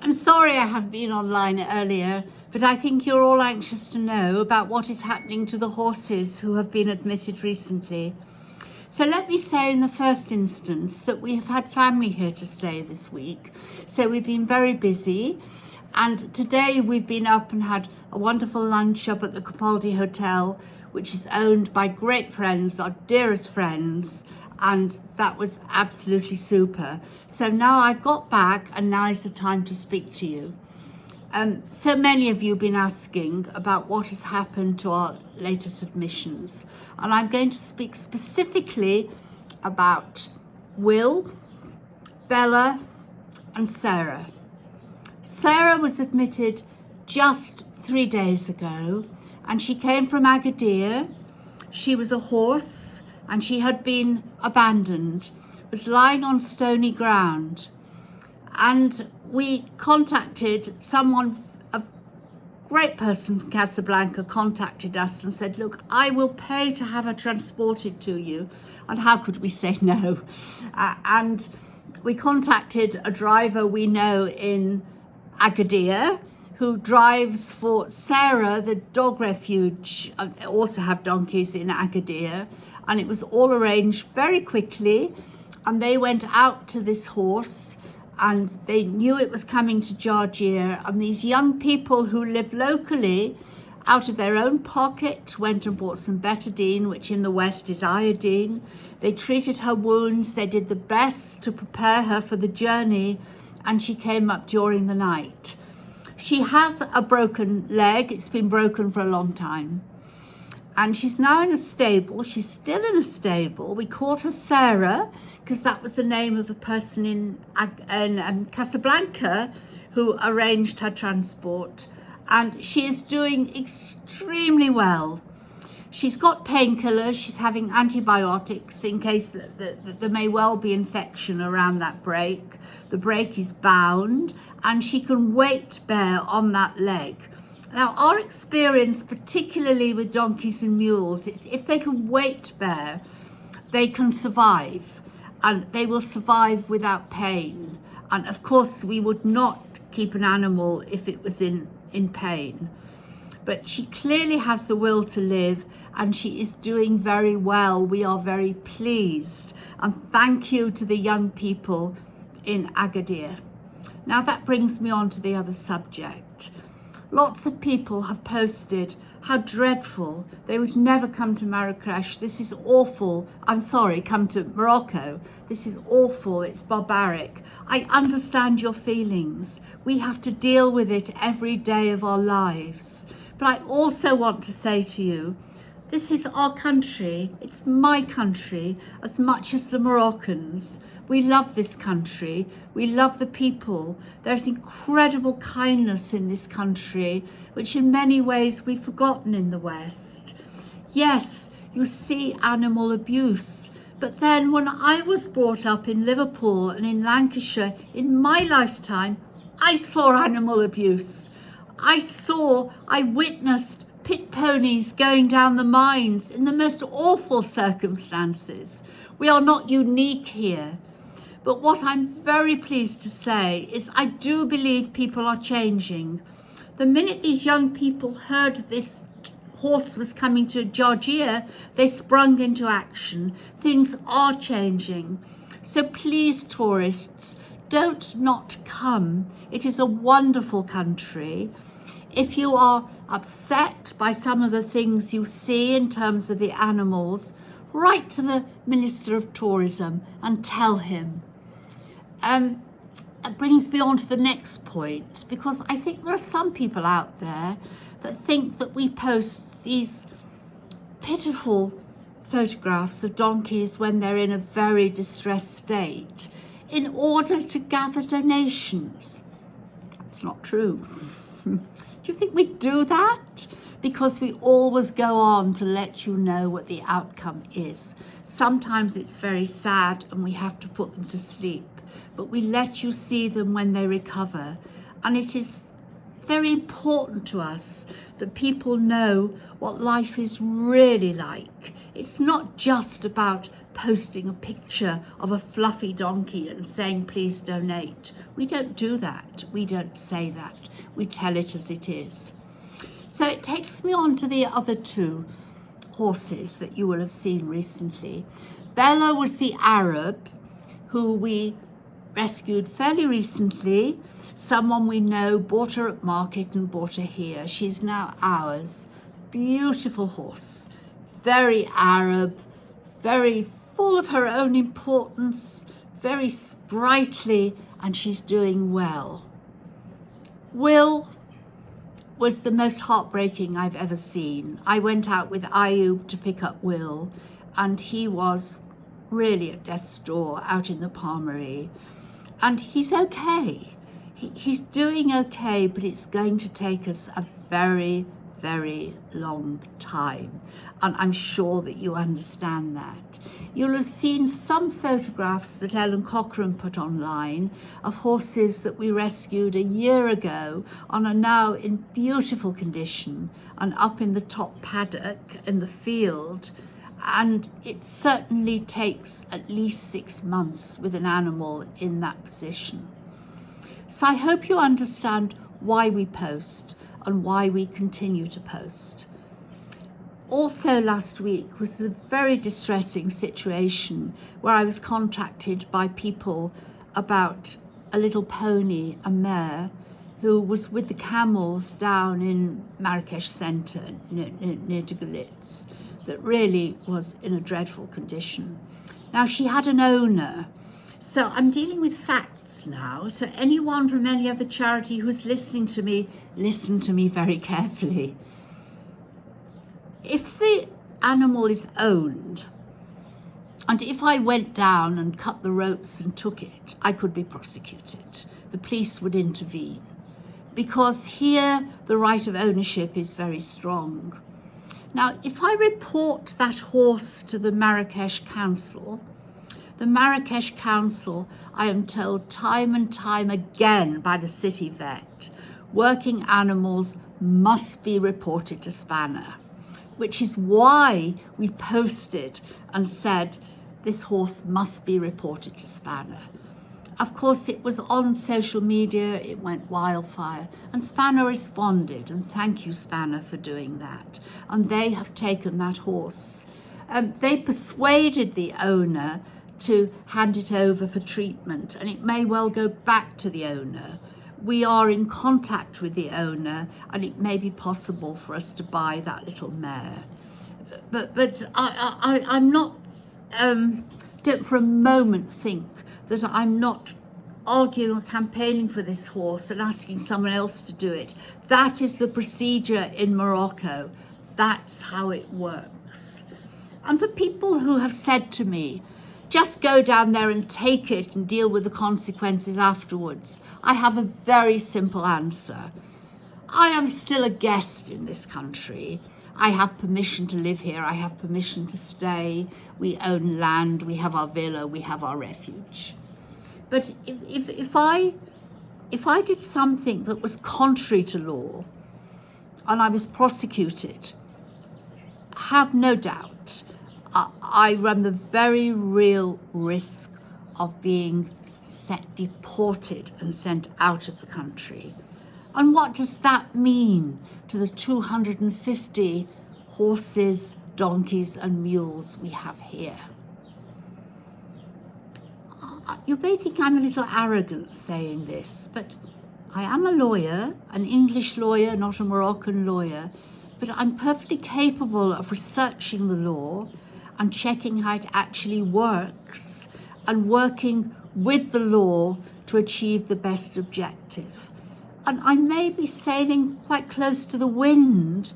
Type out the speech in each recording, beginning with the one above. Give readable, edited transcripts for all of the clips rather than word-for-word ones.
I'm sorry I haven't been online earlier, but I think you're all anxious to know about what is happening to the horses who have been admitted recently. So let me say in the first instance that we have had family here to stay this week. So we've been very busy. And today we've been up and had a wonderful lunch up at the Capaldi Hotel, which is owned by great friends, our dearest friends. And that was absolutely super. So now I've got back and now is the time to speak to you. So many of you have been asking about what has happened to our latest admissions. And I'm going to speak specifically about Will, Bella, and Sarah. Sarah was admitted just 3 days ago, and she came from Agadir. She was a horse, and she had been abandoned, was lying on stony ground. And we contacted someone, a great person from Casablanca contacted us and said, look, I will pay to have her transported to you. And how could we say no? And we contacted a driver we know in Agadir, who drives for Sarah, the dog refuge. Also have donkeys in Agadir. And it was all arranged very quickly. And they went out to this horse and they knew it was coming to Georgia. And these young people who live locally, out of their own pocket, went and bought some betadine, which in the West is iodine. They treated her wounds. They did the best to prepare her for the journey. And she came up during the night. She has a broken leg. It's been broken for a long time. And she's now in a stable. She's still in a stable. We called her Sarah because that was the name of the person in Casablanca who arranged her transport. And she is doing extremely well. She's got painkillers. She's having antibiotics in case that there may well be infection around that break. The break is bound and she can weight bear on that leg. Now, our experience, particularly with donkeys and mules, is if they can weight bear, they can survive, and they will survive without pain. And of course, we would not keep an animal if it was in pain. But she clearly has the will to live, and she is doing very well. We are very pleased. And thank you to the young people in Agadir. Now, that brings me on to the other subject. Lots of people have posted how dreadful. They would never come to Marrakesh. This is awful. I'm sorry, come to Morocco. This is awful. It's barbaric. I understand your feelings. We have to deal with it every day of our lives. But I also want to say to you, this is our country. It's my country as much as the Moroccans. We love this country. We love the people. There's incredible kindness in this country, which in many ways we've forgotten in the West. Yes, you see animal abuse. But then when I was brought up in Liverpool and in Lancashire, in my lifetime, I saw animal abuse. I witnessed pit ponies going down the mines in the most awful circumstances. We are not unique here. But what I'm very pleased to say is I do believe people are changing. The minute these young people heard this horse was coming to Georgia, they sprung into action. Things are changing. So please, tourists, don't not come. It is a wonderful country. If you are upset by some of the things you see in terms of the animals, write to the Minister of Tourism and tell him. It brings me on to the next point, because I think there are some people out there that think that we post these pitiful photographs of donkeys when they're in a very distressed state in order to gather donations. That's not true. Do you think we do that? Because we always go on to let you know what the outcome is. Sometimes it's very sad and we have to put them to sleep, but we let you see them when they recover. And it is very important to us that people know what life is really like. It's not just about posting a picture of a fluffy donkey and saying, please donate. We don't do that. We don't say that. We tell it as it is. So it takes me on to the other two horses that you will have seen recently. Bella was the Arab who we rescued fairly recently. Someone we know bought her at market and bought her here. She's now ours. Beautiful horse, very Arab, very full of her own importance, very sprightly, and she's doing well. Will was the most heartbreaking I've ever seen. I went out with Ayub to pick up Will, and he was really at death's door out in the Palmery. And he's okay. He's doing okay, but it's going to take us a very, very long time. And I'm sure that you understand that. You'll have seen some photographs that Ellen Cochrane put online of horses that we rescued a year ago and are now in beautiful condition and up in the top paddock in the field. And it certainly takes at least 6 months with an animal in that position. So I hope you understand why we post and why we continue to post. Also last week was the very distressing situation where I was contacted by people about a little pony, a mare, who was with the camels down in Marrakesh Centre near de Galitz, that really was in a dreadful condition. Now, she had an owner. So I'm dealing with facts now. So anyone from any other charity who's listening to me, listen to me very carefully. If the animal is owned, and if I went down and cut the ropes and took it, I could be prosecuted. The police would intervene, because here the right of ownership is very strong. Now, if I report that horse to the Marrakesh Council, I am told time and time again by the city vet, working animals must be reported to Spanner, which is why we posted and said this horse must be reported to Spanner. Of course, it was on social media, it went wildfire, and Spanner responded, and thank you, Spanner, for doing that. And they have taken that horse. They persuaded the owner to hand it over for treatment, and it may well go back to the owner. We are in contact with the owner, and it may be possible for us to buy that little mare. But I'm not, don't for a moment think that I'm not arguing or campaigning for this horse and asking someone else to do it. That is the procedure in Morocco. That's how it works. And for people who have said to me, just go down there and take it and deal with the consequences afterwards, I have a very simple answer. I am still a guest in this country. I have permission to live here. I have permission to stay. We own land. We have our villa. We have our refuge. But if I did something that was contrary to law and I was prosecuted, have no doubt I run the very real risk of being deported and sent out of the country. And what does that mean to the 250 horses, donkeys and mules we have here? You may think I'm a little arrogant saying this, but I am a lawyer, an English lawyer, not a Moroccan lawyer, but I'm perfectly capable of researching the law and checking how it actually works and working with the law to achieve the best objective. And I may be sailing quite close to the wind,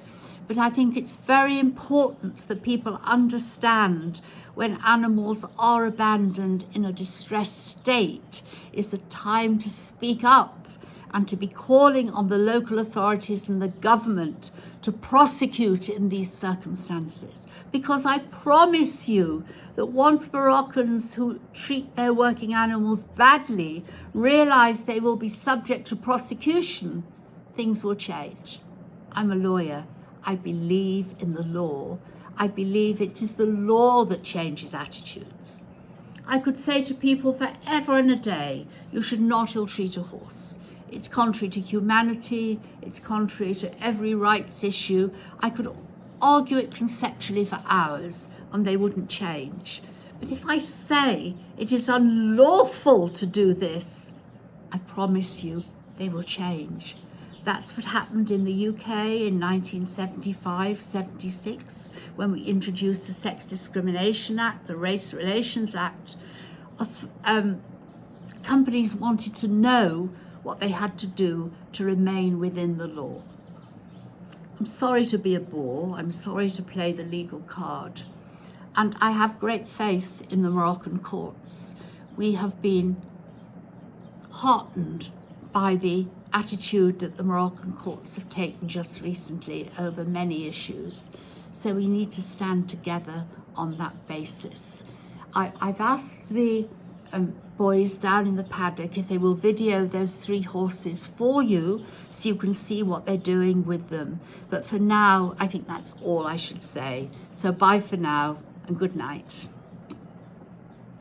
but I think it's very important that people understand when animals are abandoned in a distressed state is the time to speak up and to be calling on the local authorities and the government to prosecute in these circumstances. Because I promise you that once Moroccans who treat their working animals badly realize they will be subject to prosecution, things will change. I'm a lawyer. I believe in the law. I believe it is the law that changes attitudes. I could say to people forever and a day, you should not ill-treat a horse. It's contrary to humanity, it's contrary to every rights issue. I could argue it conceptually for hours and they wouldn't change. But if I say it is unlawful to do this, I promise you they will change. That's what happened in the UK in 1975-76 when we introduced the Sex Discrimination Act, the Race Relations Act. Companies wanted to know what they had to do to remain within the law. I'm sorry to be a bore, I'm sorry to play the legal card, and I have great faith in the Moroccan courts. We have been heartened by the attitude that the Moroccan courts have taken just recently over many issues. So we need to stand together on that basis. I've asked the boys down in the paddock if they will video those 3 horses for you so you can see what they're doing with them. But for now, I think that's all I should say. So bye for now and good night.